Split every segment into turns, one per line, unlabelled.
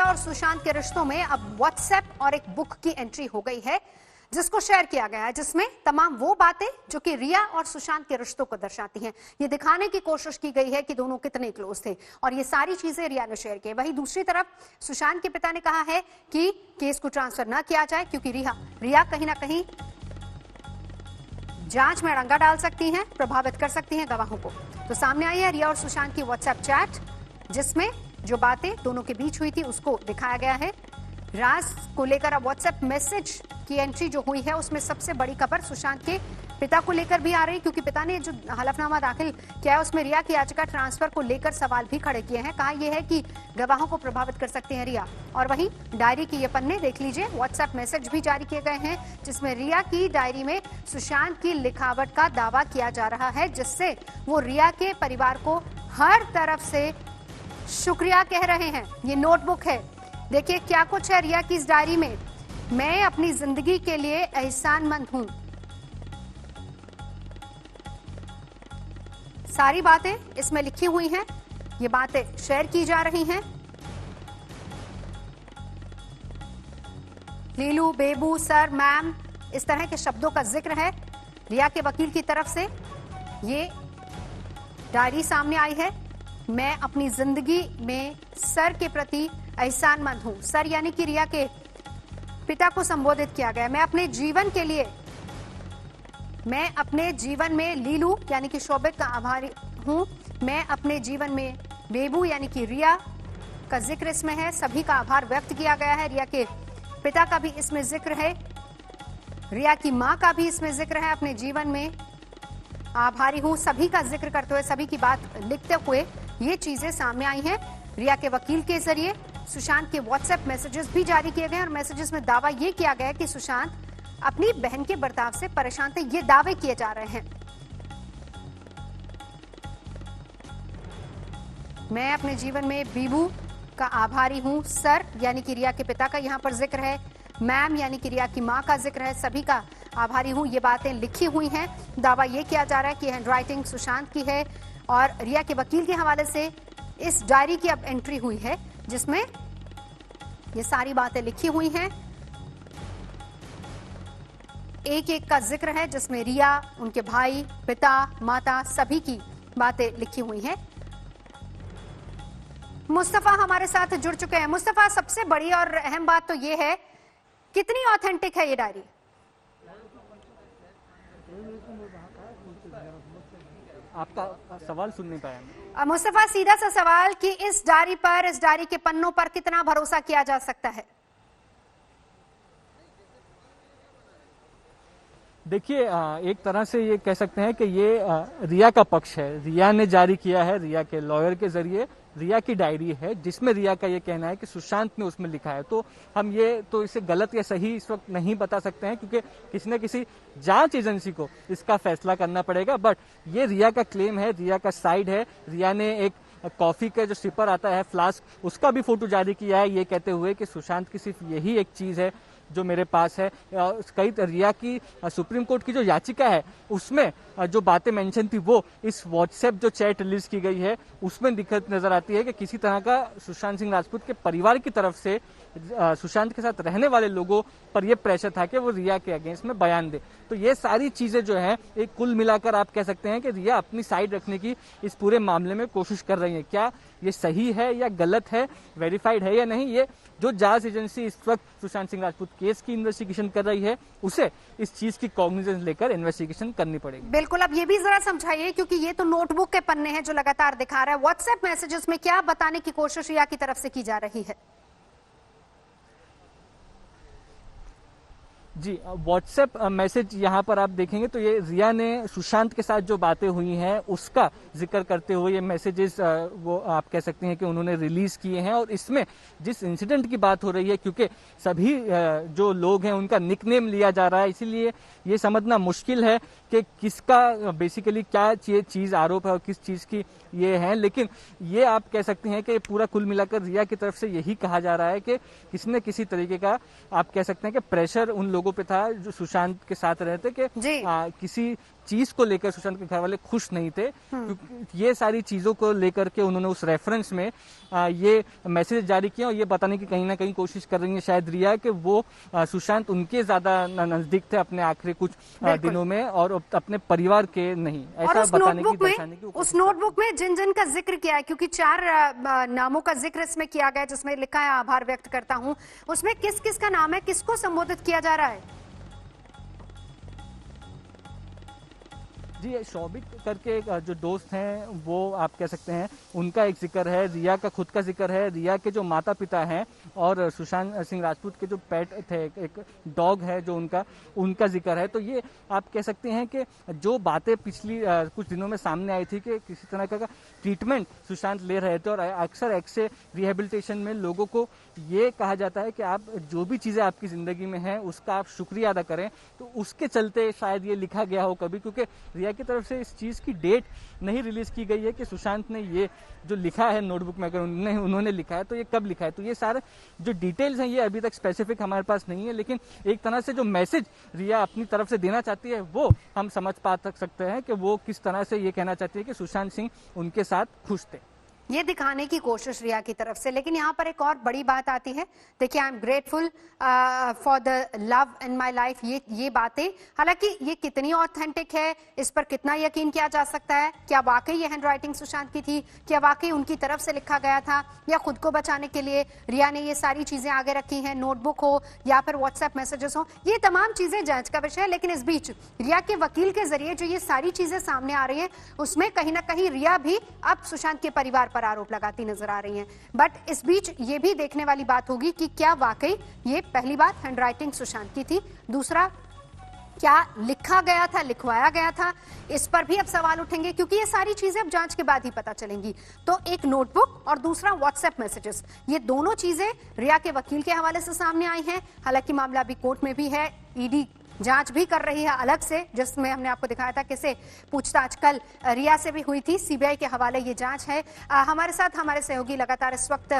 और सुशांत के रिश्तों में अब व्हाट्सएप और एक बुक की एंट्री हो गई है जिसको शेयर किया गया है, जिसमें तमाम वो बातें जो कि रिया और सुशांत के रिश्तों को दर्शाती हैं। ये दिखाने की कोशिश की गई है कि दोनों कितने क्लोज थे और ये सारी चीजें रिया ने शेयर की। वहीं दूसरी तरफ सुशांत के पिता ने कहा है कि केस को ट्रांसफर न किया जाए क्योंकि रिया कहीं ना कहीं जांच में अड़ंगा डाल सकती हैं, प्रभावित कर सकती हैं गवाहों को। तो सामने आई है रिया और सुशांत की व्हाट्सएप चैट, जिसमें जो बातें दोनों के बीच हुई थी उसको दिखाया गया है। राज को लेकर अब व्हाट्सएप मैसेज की एंट्री जो हुई है उसमें सबसे बड़ी खबर सुशांत के पिता को लेकर भी आ रही, क्योंकि पिता ने जो हलफनामा दाखिल किया है उसमें रिया की याचिका ट्रांसफर को लेकर सवाल भी खड़े किए हैं। कहा यह है कि गवाहों को प्रभावित कर सकती हैं रिया। और वहीं डायरी के ये पन्ने देख लीजिए, व्हाट्सएप मैसेज भी जारी किए गए हैं जिसमें रिया की डायरी में सुशांत की लिखावट का दावा किया जा रहा है, जिससे वो रिया के परिवार को हर तरफ से शुक्रिया कह रहे हैं। ये नोटबुक है, देखिए क्या कुछ है रिया की इस डायरी में। मैं अपनी जिंदगी के लिए एहसानमंद हूं। सारी बातें इसमें लिखी हुई हैं, ये बातें शेयर की जा रही हैं। लीलू, बेबू, सर, मैम, इस तरह के शब्दों का जिक्र है। रिया के वकील की तरफ से ये डायरी सामने आई है। मैं अपनी जिंदगी में सर के प्रति एहसानमंद हूं। सर यानी कि रिया के पिता को संबोधित किया गया। मैं अपने जीवन में लीलू यानी कि शोभित का आभारी हूं। मैं अपने जीवन में बेबू यानी कि रिया का जिक्र इसमें है। सभी का आभार व्यक्त किया गया है। रिया के पिता का भी इसमें जिक्र है, रिया की मां का भी इसमें जिक्र है। अपने जीवन में आभारी हूं, सभी का जिक्र करते हुए, सभी की बात लिखते हुए ये चीजें सामने आई हैं। रिया के वकील के जरिए सुशांत के व्हाट्सएप मैसेजेस भी जारी किए गए और मैसेजेस में दावा ये किया गया है कि सुशांत अपनी बहन के बर्ताव से परेशान थे। ये दावे किए जा रहे हैं। मैं अपने जीवन में बीबू का आभारी हूं। सर यानी कि रिया के पिता का यहां पर जिक्र है। मैम यानी कि रिया की मां का जिक्र है। सभी का आभारी हूं, ये बातें लिखी हुई हैं। दावा ये किया जा रहा है कि हैंडराइटिंग सुशांत की है और रिया के वकील के हवाले से इस डायरी की अब एंट्री हुई है जिसमें ये सारी बातें लिखी हुई हैं। एक एक का जिक्र है जिसमें रिया, उनके भाई, पिता, माता, सभी की बातें लिखी हुई हैं। मुस्तफा हमारे साथ जुड़ चुके हैं। मुस्तफा, सबसे बड़ी और अहम बात तो ये है, कितनी ऑथेंटिक है ये डायरी?
आपका सवाल सुन नहीं पाया।
मुस्तफा, सीधा सा सवाल कि इस डायरी के पन्नों पर कितना भरोसा किया जा सकता है?
देखिए, एक तरह से ये कह सकते हैं कि ये रिया का पक्ष है। रिया ने जारी किया है, रिया के लॉयर के जरिए रिया की डायरी है जिसमें रिया का ये कहना है कि सुशांत ने उसमें लिखा है। तो हम ये तो इसे गलत या सही इस वक्त नहीं बता सकते हैं क्योंकि किसी न किसी जांच एजेंसी को इसका फैसला करना पड़ेगा। बट ये रिया का क्लेम है, रिया का साइड है। रिया ने एक कॉफी का जो सिपर आता है, फ्लास्क, उसका भी फोटो जारी किया है, ये कहते हुए कि सुशांत की सिर्फ यही एक चीज है जो मेरे पास है। कई रिया की सुप्रीम कोर्ट की जो याचिका है उसमें जो बातें मेंशन थी वो इस व्हाट्सएप जो चैट रिलीज की गई है उसमें दिक्कत नजर आती है कि किसी तरह का सुशांत सिंह राजपूत के परिवार की तरफ से सुशांत के साथ रहने वाले लोगों पर यह प्रेशर था कि वो रिया के अगेंस्ट में बयान दे। तो ये सारी चीजें जो है एक कुल मिलाकर आप कह सकते हैं कि रिया अपनी साइड रखने की इस पूरे मामले में कोशिश कर रही है। क्या ये सही है या गलत है, वेरीफाइड है या नहीं, ये जो जांच एजेंसी इस वक्त सुशांत सिंह राजपूत केस की इन्वेस्टिगेशन कर रही है उसे इस चीज की कॉग्निजेंस लेकर इन्वेस्टिगेशन करनी पड़ेगी।
बिल्कुल, अब ये भी जरा समझाइए क्योंकि ये तो नोटबुक के पन्ने हैं जो लगातार दिखा रहा है। व्हाट्सएप मैसेजेस में क्या बताने की कोशिश रिया की तरफ से की जा रही है?
जी, व्हाट्सएप मैसेज यहाँ पर आप देखेंगे तो ये रिया ने सुशांत के साथ जो बातें हुई हैं उसका जिक्र करते हुए ये मैसेजेस वो आप कह सकते हैं कि उन्होंने रिलीज किए हैं। और इसमें जिस इंसिडेंट की बात हो रही है, क्योंकि सभी जो लोग हैं उनका निकनेम लिया जा रहा है, इसीलिए ये समझना मुश्किल है कि किसका बेसिकली क्या चीज आरोप है और किस चीज की ये है। लेकिन ये आप कह सकते हैं कि पूरा कुल मिलाकर रिया की तरफ से यही कहा जा रहा है कि किसी न किसी तरीके का आप कह सकते हैं कि प्रेशर उन लोगों पे था जो सुशांत के साथ रहते कि किसी चीज को लेकर सुशांत के घर वाले खुश नहीं थे, क्योंकि ये सारी चीजों को लेकर के उन्होंने उस रेफरेंस में ये मैसेज जारी किया और ये बताने की कहीं ना कहीं कोशिश कर रही है शायद रिया कि वो सुशांत उनके ज्यादा नजदीक थे अपने आखिरी कुछ दिनों में और अपने परिवार के नहीं, ऐसा बताने की दर्शाने की।
उस नोटबुक में जिन जिन का जिक्र किया है, क्योंकि 4 नामों का जिक्र इसमें किया गया जिसमें लिखा है आभार व्यक्त करता हूं, उसमें किस किस का नाम है, किसको संबोधित किया जा रहा है?
जी, शौबिक करके जो दोस्त हैं वो आप कह सकते हैं उनका एक जिक्र है, रिया का खुद का जिक्र है, रिया के जो माता पिता हैं और सुशांत सिंह राजपूत के जो पेट थे, एक डॉग है जो उनका जिक्र है। तो ये आप कह सकते हैं कि जो बातें पिछली कुछ दिनों में सामने आई थी कि किसी तरह का ट्रीटमेंट सुशांत ले रहे थे और अक्सर एक्से रिहेबिलिटेशन में लोगों को ये कहा जाता है कि आप जो भी चीज़ें आपकी ज़िंदगी में हैं उसका आप शुक्रिया अदा करें, तो उसके चलते शायद ये लिखा गया हो कभी, क्योंकि रिया की तरफ से इस चीज़ की डेट नहीं रिलीज की गई है कि सुशांत ने ये जो लिखा है नोटबुक में, अगर उन्होंने लिखा है तो ये कब लिखा है। तो ये सारे जो डिटेल्स हैं ये अभी तक स्पेसिफिक हमारे पास नहीं है, लेकिन एक तरह से जो मैसेज रिया अपनी तरफ से देना चाहती है वो हम समझ पा सकते हैं कि वो किस तरह से ये कहना चाहती है कि सुशांत सिंह उनके साथ खुश थे,
ये दिखाने की कोशिश रिया की तरफ से। लेकिन यहाँ पर एक और बड़ी बात आती है, देखिए I am grateful for the love in my life, ये बातें, हालांकि ये कितनी ऑथेंटिक है, इस पर कितना यकीन किया जा सकता है? क्या वाकई ये हैंडराइटिंग सुशांत की थी? क्या वाकई उनकी तरफ से लिखा गया था, या खुद को बचाने के लिए रिया ने ये सारी चीजें आगे रखी हैं, नोटबुक हो या फिर व्हाट्सएप मैसेजेस हो, ये तमाम चीजें जांच का विषय है। लेकिन इस बीच रिया के वकील के जरिए जो ये सारी चीजें सामने आ रही है उसमें कहीं ना कहीं रिया भी अब सुशांत के परिवार पर आरोप लगाती नजर आ रही हैं। बट इस बीच ये भी देखने वाली बात होगी कि क्या वाकई ये पहली बात हैंडराइटिंग सुशांत की थी, दूसरा क्या लिखा गया था, लिखवाया गया था, इस पर भी अब सवाल उठेंगे, क्योंकि ये सारी चीजें अब जांच के बाद ही पता चलेंगी। तो एक नोटबुक और दूसरा व्हाट्सएप मैसेजेस, ये दोनों चीजें रिया के वकील के हवाले से सामने आई हैं। हालांकि मामला अभी कोर्ट में भी है, ईडी जांच भी कर रही है अलग से, जिसमें हमने आपको दिखाया था कैसे पूछताछ कल रिया से भी हुई थी। सीबीआई के हवाले ये जांच है। हमारे साथ हमारे सहयोगी लगातार इस वक्त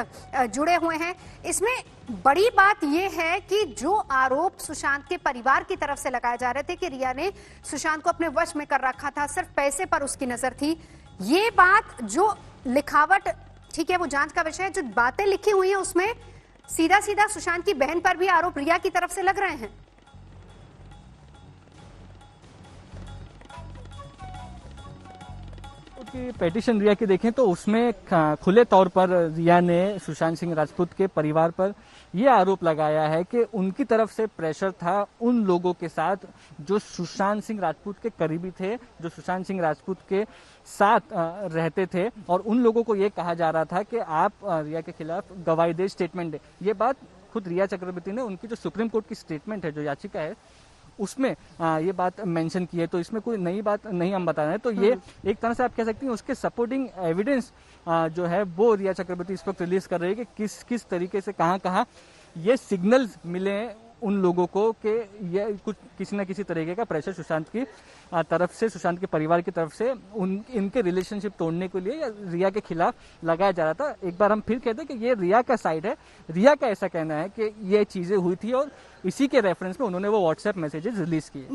जुड़े हुए हैं। इसमें बड़ी बात यह है कि जो आरोप सुशांत के परिवार की तरफ से लगाए जा रहे थे कि रिया ने सुशांत को अपने वश में कर रखा था, सिर्फ पैसे पर उसकी नजर थी, ये बात जो लिखावट, ठीक है वो जांच का विषय है, जो बातें लिखी हुई है उसमें सीधा सीधा सुशांत की बहन पर भी आरोप रिया की तरफ से लग रहे हैं।
कि पेटिशन रिया की देखें तो उसमें खुले तौर पर रिया ने सुशांत सिंह राजपूत के परिवार पर यह आरोप लगाया है कि उनकी तरफ से प्रेशर था उन लोगों के साथ जो सुशांत सिंह राजपूत के करीबी थे, जो सुशांत सिंह राजपूत के साथ रहते थे, और उन लोगों को ये कहा जा रहा था कि आप रिया के खिलाफ गवाही दे, स्टेटमेंट दे। ये बात खुद रिया चक्रवर्ती ने उनकी जो सुप्रीम कोर्ट की स्टेटमेंट है, जो याचिका है, उसमें ये बात मेंशन की है। तो इसमें कोई नई बात नहीं हम बता रहे हैं। तो ये एक तरह से आप कह सकती हैं उसके सपोर्टिंग एविडेंस जो है वो रिया चक्रवर्ती इस वक्त रिलीज कर रही है कि किस तरीके से कहाँ ये सिग्नल्स मिले उन लोगों को कि ये कुछ किसी न किसी तरीके का प्रेशर सुशांत की तरफ से, सुशांत के परिवार की तरफ से इनके रिलेशनशिप तोड़ने के लिए या रिया के खिलाफ लगाया जा रहा था। एक बार हम फिर कहते हैं कि ये रिया का साइड है, रिया का ऐसा कहना है कि ये चीजें हुई थी और इसी के रेफरेंस में उन्होंने वो व्हाट्सएप मैसेजेस रिलीज किए।